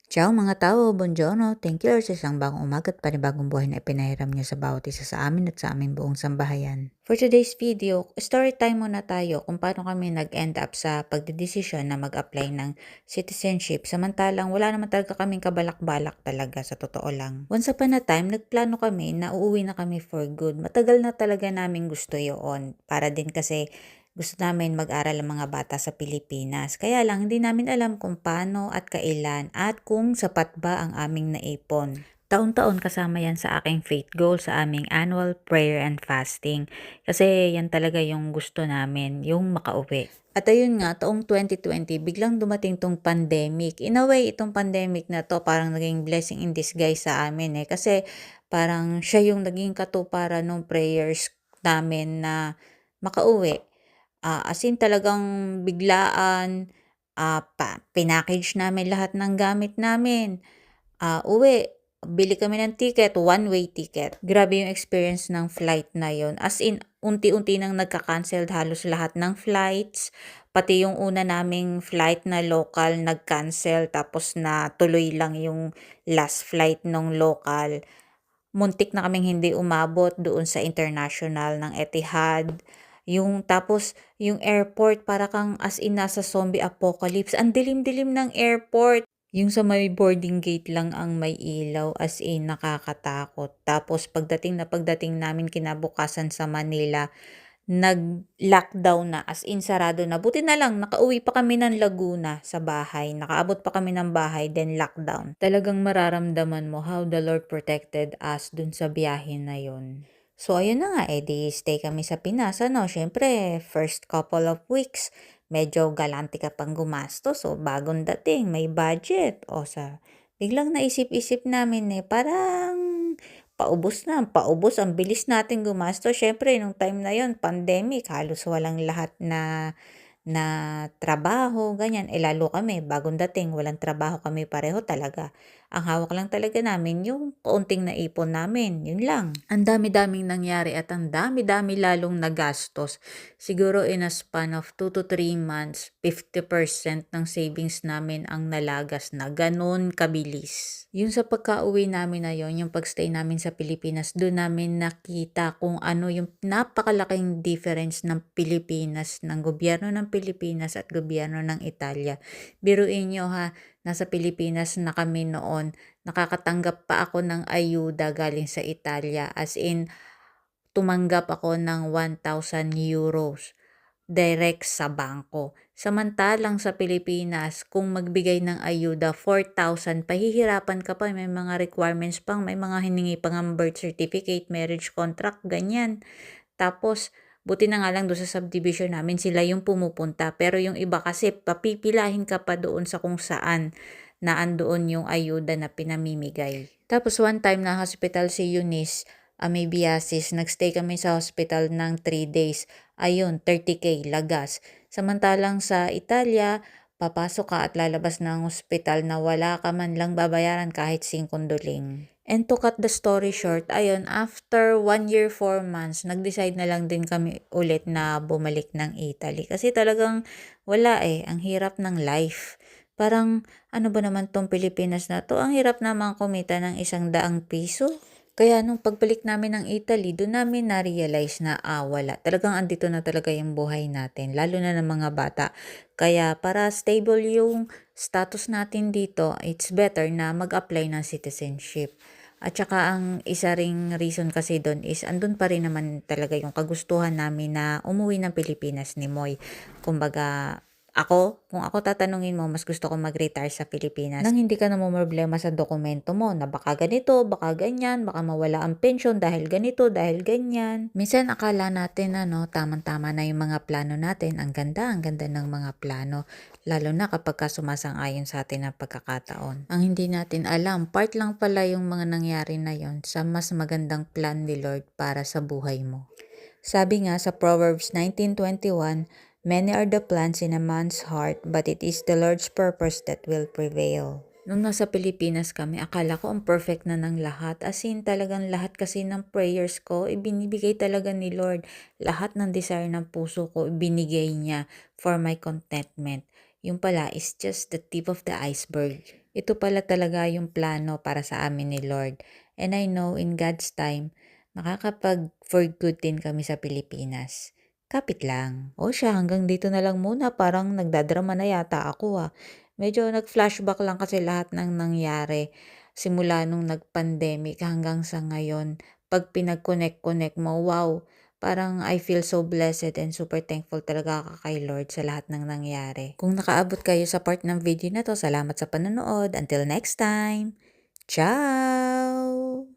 Ciao mga tao, buongiorno. Thank you Lord sa isang bagong umaga at panibagong buhay na ipinahiram niyo sa bawat isa sa amin at sa aming buong sambahayan. For today's video, story time muna tayo kung paano kami nag-end up sa pagdedesisyon na mag-apply ng citizenship samantalang wala naman talaga kaming kabalak-balak talaga sa totoo lang. Once upon a time, nagplano kami na uuwi na kami for good. Matagal na talaga namin gusto yun para din kasi gusto namin mag-aral ang mga bata sa Pilipinas. Kaya lang hindi namin alam kung paano at kailan at kung sapat ba ang aming naipon. Taon-taon kasama yan sa aking faith goal sa aming annual prayer and fasting. Kasi yan talaga yung gusto namin, yung makauwi. At ayun nga, taong 2020, biglang dumating tong pandemic. In a way, itong pandemic na to parang naging blessing in disguise sa amin eh. Kasi parang siya yung naging katuparan ng prayers namin na makauwi. As in talagang biglaan, pinackage namin lahat ng gamit namin. Uwi, bili kami ng ticket, one-way ticket. Grabe yung experience ng flight na yon. As in, unti-unti nang nagka-cancel halos lahat ng flights. Pati yung una naming flight na local nag-cancel tapos na tuloy lang yung last flight ng local. Muntik na kaming hindi umabot doon sa international ng Etihad. Yung airport para kang as in nasa zombie apocalypse. Ang dilim-dilim ng airport. Yung sa may boarding gate lang ang may ilaw, as in nakakatakot. Tapos pagdating namin kinabukasan sa Manila, nag-lockdown na, as in sarado na. Buti na lang, nakauwi pa kami ng Laguna sa bahay. Nakaabot pa kami ng bahay, then lockdown. Talagang mararamdaman mo how the Lord protected us dun sa biyahe na yon. So, ayun na nga, edi stay kami sa Pinas, ano, syempre, first couple of weeks, medyo galante ka pang gumastos, so bagong dating, may budget, biglang naisip-isip namin parang paubos, ang bilis natin gumastos. Syempre, nung time na yon pandemic, halos walang lahat na trabaho, ganyan. Lalo kami, bagong dating, walang trabaho kami pareho talaga. Ang hawak lang talaga namin yung kaunting naipon namin, yun lang. Ang dami-daming nangyari at ang dami-dami lalong nagastos. Siguro in a span of 2 to 3 months, 50% ng savings namin ang nalagas na. Ganon kabilis. Yung sa pagka-uwi namin na yon, yung pagstay namin sa Pilipinas, doon namin nakita kung ano yung napakalaking difference ng Pilipinas, ng gobyerno ng Pilipinas at gobyerno ng Italia. Biruin nyo ha, nasa Pilipinas na kami noon, nakakatanggap pa ako ng ayuda galing sa Italia. As in, tumanggap ako ng 1,000 euros direct sa bangko. Samantalang sa Pilipinas, kung magbigay ng ayuda 4,000, pahihirapan ka pa, may mga requirements pang, may mga hiningi pang ang birth certificate, marriage contract, ganyan. Tapos, buti na nga lang doon sa subdivision namin, sila yung pumupunta. Pero yung iba kasi, papipilahin ka pa doon sa kung saan na andoon yung ayuda na pinamimigay. Tapos one time na hospital si Eunice, may biasis, nagstay kami sa hospital ng 3 days. Ayun, 30K lagas. Samantalang sa Italia, papasok ka at lalabas ng hospital na wala ka man lang babayaran kahit 5 duling. And to cut the story short, ayun, after 1 year, 4 months, nag-decide na lang din kami ulit na bumalik ng Italy. Kasi talagang wala ang hirap ng life. Parang, ano ba naman tong Pilipinas na to? Ang hirap naman kumita ng 100 piso. Kaya nung pagbalik namin ng Italy, doon namin na-realize na wala. Talagang andito na talaga yung buhay natin, lalo na ng mga bata. Kaya para stable yung status natin dito, it's better na mag-apply ng citizenship. At saka ang isa ring reason kasi doon is andun pa rin naman talaga yung kagustuhan namin na umuwi ng Pilipinas ni Moy. Kumbaga, kung ako tatanungin mo, mas gusto ko mag-retire sa Pilipinas nang hindi ka namomroblema sa dokumento mo na baka ganito, baka ganyan, baka mawala ang pensyon dahil ganito, dahil ganyan. Minsan akala natin tamang-tama na yung mga plano natin. Ang ganda ng mga plano. Lalo na kapag sumasang-ayon sa atin ang pagkakataon. Ang hindi natin alam, part lang pala yung mga nangyari na yon sa mas magandang plan ni Lord para sa buhay mo. Sabi nga sa Proverbs 19:21, many are the plans in a man's heart, but it is the Lord's purpose that will prevail. Nung nasa Pilipinas kami, akala ko ang perfect na ng lahat. As in, talagang lahat kasi ng prayers ko, ibinibigay talaga ni Lord. Lahat ng desire ng puso ko, ibinigay niya for my contentment. Yung pala is just the tip of the iceberg. ito pala talaga yung plano para sa amin ni Lord. And I know in God's time, makakapag-for good din kami sa Pilipinas. Kapit lang. O siya, hanggang dito na lang muna. Parang nagdadrama na yata ako Medyo nag-flashback lang kasi lahat ng nangyari simula nung nag-pandemic hanggang sa ngayon. Pag pinag-connect-connect mo, wow, parang I feel so blessed and super thankful talaga ako kay Lord sa lahat ng nangyari. Kung nakaabot kayo sa part ng video na to, salamat sa panonood. Until next time, ciao!